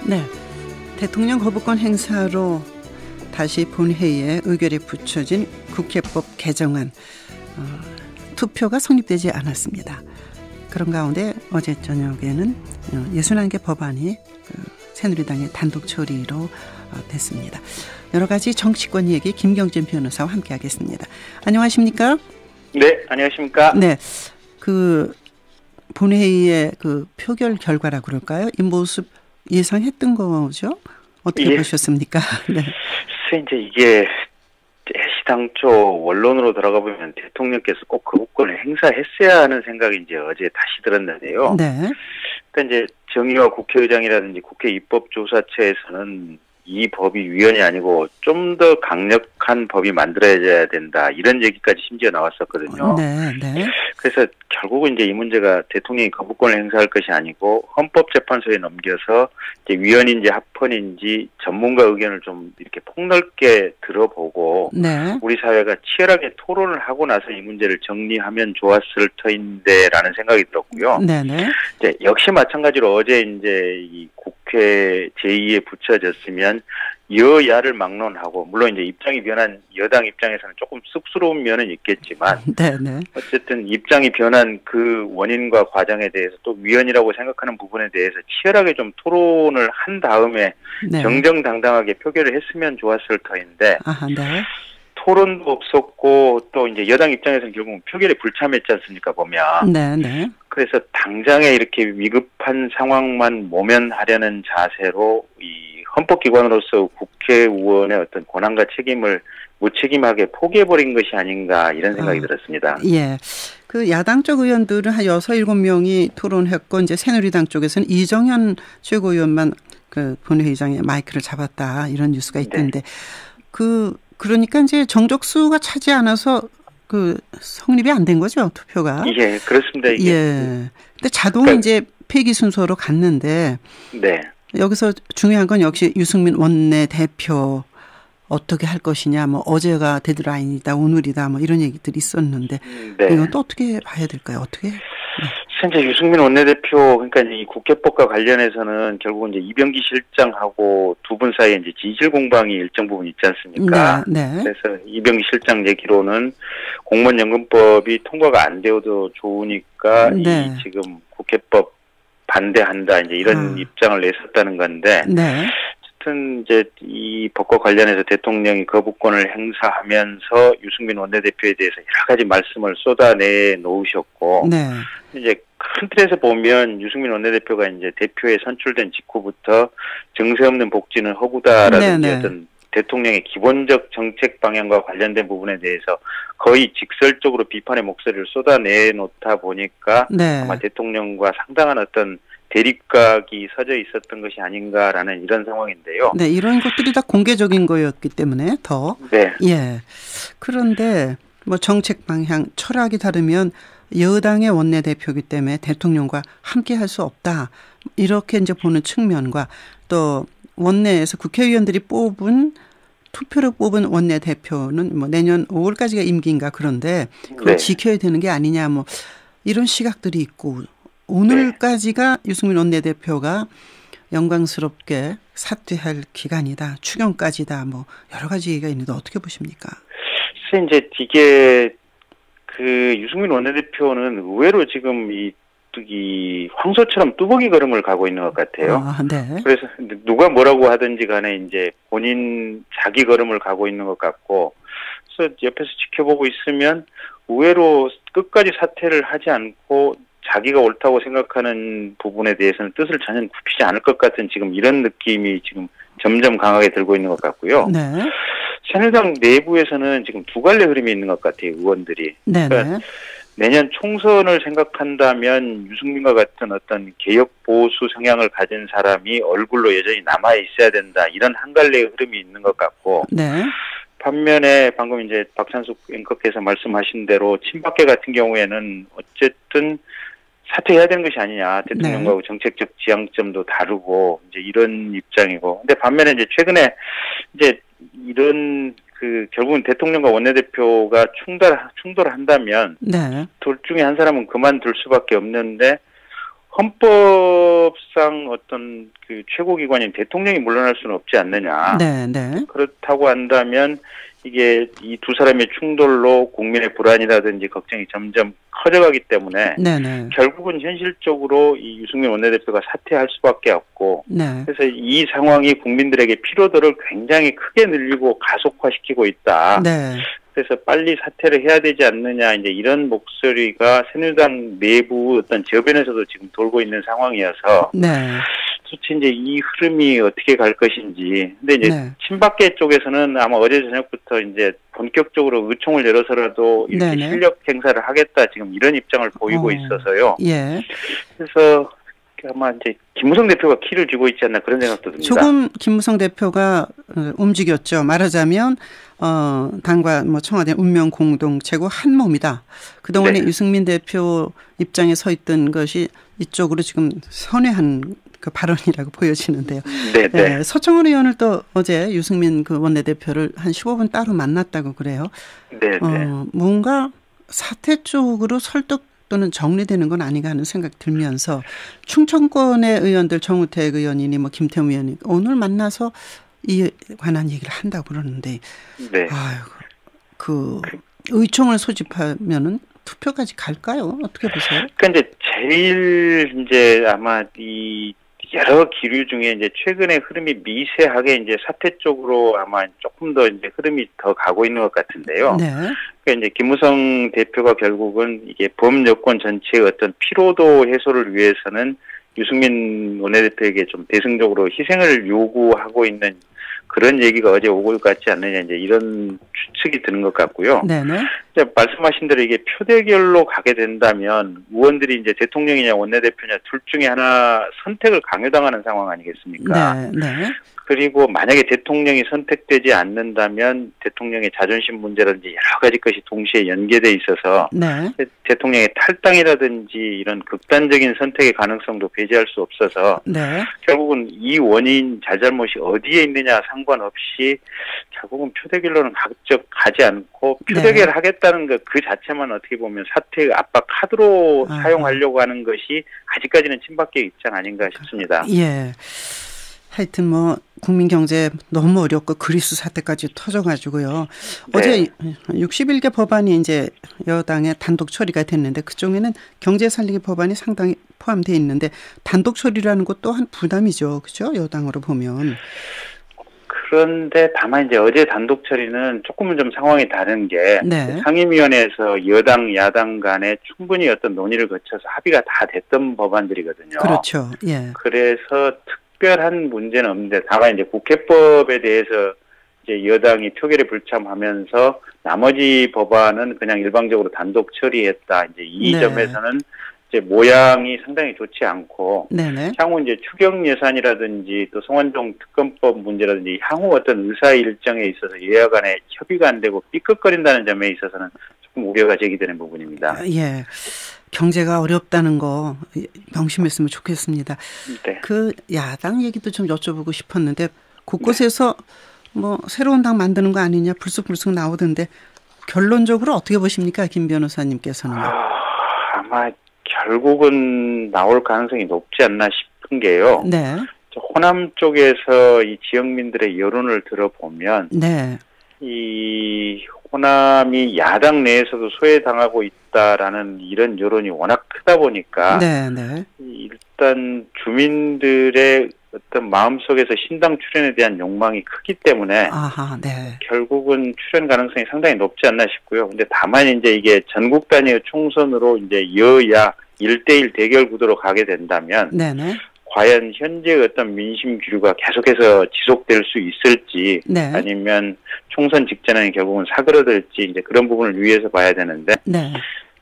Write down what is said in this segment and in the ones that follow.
네, 대통령 거부권 행사로 다시 본회의에 의결이 붙여진 국회법 개정안 투표가 성립되지 않았습니다. 그런 가운데 어제 저녁에는 61개 법안이 새누리당의 단독 처리로 됐습니다. 여러 가지 정치권 얘기 김경진 변호사와 함께하겠습니다. 안녕하십니까? 네, 안녕하십니까? 네, 본회의의 표결 결과라 그럴까요? 이 모습 예상했던 거죠? 어떻게 보셨습니까? 네. 이제 이게 애시당초 원론으로 들어가 보면 대통령께서 꼭 거부권을 행사했어야 하는 생각이 이제 어제 다시 들었는데요. 네. 그러니까 이제 정의와 국회의장이라든지 국회 입법조사처에서는 이 법이 위헌이 아니고 좀 더 강력한 법이 만들어져야 된다, 이런 얘기까지 심지어 나왔었거든요. 네, 네. 그래서 결국은 이제 이 문제가 대통령이 거부권을 행사할 것이 아니고 헌법재판소에 넘겨서 이제 위헌인지 합헌인지 전문가 의견을 좀 이렇게 폭넓게 들어보고 네. 우리 사회가 치열하게 토론을 하고 나서 이 문제를 정리하면 좋았을 터인데라는 생각이 들었고요. 네, 네. 이제 역시 마찬가지로 어제 이제 이 국회 제2에 붙여졌으면 여야를 막론하고, 물론 이제 입장이 변한 여당 입장에서는 조금 쑥스러운 면은 있겠지만, 네네. 어쨌든 입장이 변한 그 원인과 과정에 대해서 또 위헌이라고 생각하는 부분에 대해서 치열하게 좀 토론을 한 다음에 네. 정정당당하게 표결을 했으면 좋았을 터인데, 아하, 네. 토론도 없었고 또 이제 여당 입장에서는 결국 표결에 불참했지 않습니까, 보면. 네네. 그래서 당장에 이렇게 위급한 상황만 모면하려는 자세로 이 헌법기관으로서 국회의원의 어떤 권한과 책임을 무책임하게 포기해버린 것이 아닌가, 이런 생각이 들었습니다. 예. 야당 쪽 의원들은 한 6, 7명이 토론했고, 이제 새누리당 쪽에서는 이정현 최고위원만 본회의장에 마이크를 잡았다, 이런 뉴스가 있던데, 네. 그러니까 이제 정족수가 차지 않아서 성립이 안 된 거죠, 투표가. 예, 그렇습니다. 이게. 예. 근데 자동 이제 폐기 순서로 갔는데. 네. 여기서 중요한 건 역시 유승민 원내대표 어떻게 할 것이냐, 어제가 데드라인이다, 오늘이다, 이런 얘기들이 있었는데. 네. 이건 또 어떻게 봐야 될까요? 어떻게? 네. 현재 유승민 원내대표, 그러니까 이 국회법과 관련해서는 결국은 이제 이병기 실장하고 두 분 사이에 이제 지질 공방이 일정 부분 있지 않습니까? 네, 네. 그래서 이병기 실장 얘기로는 공무원연금법이 통과가 안 되어도 좋으니까 네. 이 지금 국회법 반대한다, 이제 이런 입장을 냈었다는 건데. 네. 어쨌든 이제 이 법과 관련해서 대통령이 거부권을 행사하면서 유승민 원내대표에 대해서 여러 가지 말씀을 쏟아내 놓으셨고. 네. 이제 큰 틀에서 보면 유승민 원내대표가 이제 대표에 선출된 직후부터 정세 없는 복지는 허구다라든지 어떤 대통령의 기본적 정책 방향과 관련된 부분에 대해서 거의 직설적으로 비판의 목소리를 쏟아내 놓다 보니까 네. 아마 대통령과 상당한 어떤 대립각이 서져 있었던 것이 아닌가라는 이런 상황인데요. 네, 이런 것들이 다 공개적인 거였기 때문에 더. 네. 예. 그런데 정책 방향, 철학이 다르면 여당의 원내대표이기 때문에 대통령과 함께 할 수 없다, 이렇게 이제 보는 측면과, 또 원내에서 국회의원들이 투표로 뽑은 원내대표는 내년 5월까지가 임기인가, 그런데 그걸 네. 지켜야 되는 게 아니냐, 이런 시각들이 있고, 오늘까지가 유승민 원내대표가 영광스럽게 사퇴할 기간이다, 추경까지다, 여러 가지 얘기가 있는데 어떻게 보십니까? 이제 이게 유승민 원내대표는 의외로 지금 이 황소처럼 뚜벅이 걸음을 가고 있는 것 같아요. 네. 그래서 누가 뭐라고 하든지 간에 이제 본인 자기 걸음을 가고 있는 것 같고, 그래서 옆에서 지켜보고 있으면 의외로 끝까지 사퇴를 하지 않고 자기가 옳다고 생각하는 부분에 대해서는 뜻을 전혀 굽히지 않을 것 같은 지금 이런 느낌이 지금 점점 강하게 들고 있는 것 같고요. 네. 새누리당 내부에서는 지금 두 갈래 흐름이 있는 것 같아요, 의원들이. 네. 그러니까 내년 총선을 생각한다면 유승민과 같은 어떤 개혁 보수 성향을 가진 사람이 얼굴로 여전히 남아 있어야 된다, 이런 한 갈래의 흐름이 있는 것 같고. 네. 반면에 방금 이제 박찬숙 앵커께서 말씀하신 대로 친박계 같은 경우에는 어쨌든 사퇴해야 되는 것이 아니냐, 대통령과 네. 정책적 지향점도 다르고 이제 이런 입장이고. 근데 반면에 이제 최근에 이제 이런 결국은 대통령과 원내대표가 충돌한다면 네. 둘 중에 한 사람은 그만둘 수밖에 없는데, 헌법상 어떤 그 최고기관인 대통령이 물러날 수는 없지 않느냐. 네, 네. 그렇다고 한다면 이게 이 두 사람의 충돌로 국민의 불안이라든지 걱정이 점점 커져가기 때문에 네네. 결국은 현실적으로 이 유승민 원내대표가 사퇴할 수밖에 없고 네. 그래서 이 상황이 국민들에게 피로도를 굉장히 크게 늘리고 가속화시키고 있다. 네. 그래서 빨리 사퇴를 해야 되지 않느냐 이제 이런 목소리가 새누리당 내부 어떤 저변에서도 지금 돌고 있는 상황이어서 네. 도대체 이제 이 흐름이 어떻게 갈 것인지. 근데 이제 네. 친박계 쪽에서는 아마 어제 저녁부터 이제 본격적으로 의총을 열어서라도 이렇게 네네. 실력 행사를 하겠다 지금 이런 입장을 보이고 있어서요. 예. 그래서 아마 이제 김무성 대표가 키를 쥐고 있지 않나 그런 생각도 듭니다. 조금 김무성 대표가 움직였죠. 말하자면 당과 뭐 청와대 운명 공동체고 한 몸이다. 그동안에 네. 유승민 대표 입장에 서 있던 것이 이쪽으로 지금 선회한 그 발언이라고 보여지는데요. 네, 네. 서청원 의원을 또 어제 유승민 그 원내대표를 한 15분 따로 만났다고 그래요. 네, 네. 뭔가 사퇴 쪽으로 설득 또는 정리되는 건 아닌가 하는 생각 들면서 충청권의 의원들 정우택 의원이니 뭐 김태우 의원이 오늘 만나서 이 관한 얘기를 한다고 그러는데 네. 그 의총을 소집하면은 투표까지 갈까요? 어떻게 보세요? 그러니까 이제 제일 이제 아마 이 여러 기류 중에 이제 최근에 흐름이 미세하게 이제 사퇴 쪽으로 아마 조금 더 이제 흐름이 더 가고 있는 것 같은데요. 네. 그러니까 이제 김무성 대표가 결국은 이게 범여권 전체의 어떤 피로도 해소를 위해서는 유승민 원내대표에게 좀 대승적으로 희생을 요구하고 있는 그런 얘기가 어제 오고 같지 않느냐 이제 이런 추측이 드는 것 같고요. 네네. 이제 말씀하신 대로 이게 표대결로 가게 된다면 의원들이 이제 대통령이냐 원내대표냐 둘 중에 하나 선택을 강요당하는 상황 아니겠습니까? 네. 네. 그리고 만약에 대통령이 선택되지 않는다면 대통령의 자존심 문제라든지 여러 가지 것이 동시에 연계돼 있어서 네. 대통령의 탈당이라든지 이런 극단적인 선택의 가능성도 배제할 수 없어서 네. 결국은 이 원인 잘잘못이 어디에 있느냐 상관없이 결국은 표대결로는 가지 않고 표대결 하겠다는 것 그 자체만 어떻게 보면 사퇴의 압박 카드로 사용하려고 하는 것이 아직까지는 친박계 입장 아닌가 싶습니다. 예. 하여튼 뭐 국민 경제 너무 어렵고 그리스 사태까지 터져가지고요. 네. 어제 61개 법안이 이제 여당의 단독 처리가 됐는데 그중에는 경제 살리기 법안이 상당히 포함되어 있는데 단독 처리라는 것 또한 부담이죠. 그렇죠? 여당으로 보면. 그런데 다만 이제 어제 단독 처리는 조금은 좀 상황이 다른 게 네. 상임위원회에서 여당 야당 간에 충분히 어떤 논의를 거쳐서 합의가 다 됐던 법안들이거든요. 그렇죠. 예. 그래서 특별한 문제는 없는데 다만 이제 국회법에 대해서 이제 여당이 표결에 불참하면서 나머지 법안은 그냥 일방적으로 단독 처리했다. 이제 이 네. 점에서는 이제 모양이 상당히 좋지 않고 네네. 향후 이제 추경 예산이라든지 또 송환종 특검법 문제라든지 향후 어떤 의사 일정에 있어서 여야 간에 협의가 안 되고 삐끗거린다는 점에 있어서는 조금 우려가 제기되는 부분입니다. 예. 경제가 어렵다는 거 명심했으면 좋겠습니다. 네. 그 야당 얘기도 좀 여쭤보고 싶었는데 곳곳에서 뭐 새로운 당 만드는 거 아니냐 불쑥불쑥 나오던데 결론적으로 어떻게 보십니까? 김 변호사님께서는. 아마 결국은 나올 가능성이 높지 않나 싶은 게요. 네. 호남 쪽에서 이 지역민들의 여론을 들어보면 네. 이 호남이 야당 내에서도 소외당하고 있다라는 이런 여론이 워낙 크다 보니까 네, 네. 일단 주민들의 어떤 마음속에서 신당 출연에 대한 욕망이 크기 때문에 아하, 네. 결국은 출연 가능성이 상당히 높지 않나 싶고요. 근데 다만 이제 이게 전국 단위의 총선으로 이제 여야 1대1 대결 구도로 가게 된다면 네네. 과연 현재 어떤 민심 기류가 계속해서 지속될 수 있을지 네. 아니면 총선 직전에는 결국은 사그러들지 이제 그런 부분을 유의해서 봐야 되는데 네.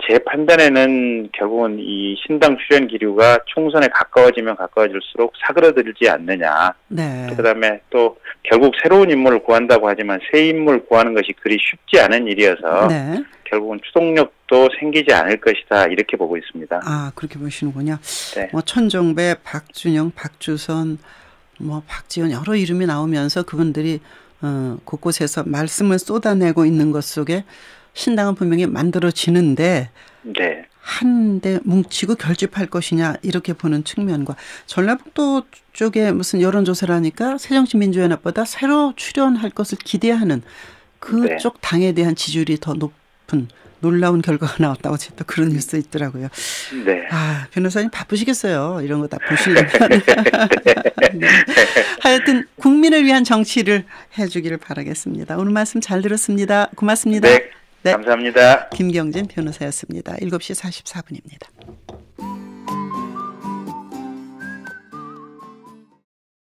제 판단에는 결국은 이 신당 출연 기류가 총선에 가까워지면 가까워질수록 사그러들지 않느냐. 네. 그다음에 또 결국 새로운 인물을 구한다고 하지만 새 인물 구하는 것이 그리 쉽지 않은 일이어서 네. 결국은 추동력도 생기지 않을 것이다 이렇게 보고 있습니다. 아 그렇게 보시는군요. 네. 뭐 천정배, 박준영, 박주선, 뭐 박지원 여러 이름이 나오면서 그분들이 곳곳에서 말씀을 쏟아내고 있는 것 속에 신당은 분명히 만들어지는데 네. 한데 뭉치고 결집할 것이냐 이렇게 보는 측면과 전라북도 쪽에 무슨 여론조사를 하니까 새정치민주연합보다 새로 출연할 것을 기대하는 그쪽 당에 대한 지지율이 더 높은 놀라운 결과가 나왔다고 또 그런 뉴스 있더라고요. 네. 아, 변호사님 바쁘시겠어요. 이런 거 다 보시려면. 네. 하여튼 국민을 위한 정치를 해주기를 바라겠습니다. 오늘 말씀 잘 들었습니다. 고맙습니다. 네. 감사합니다. 김경진 변호사였습니다. 7시 44분입니다.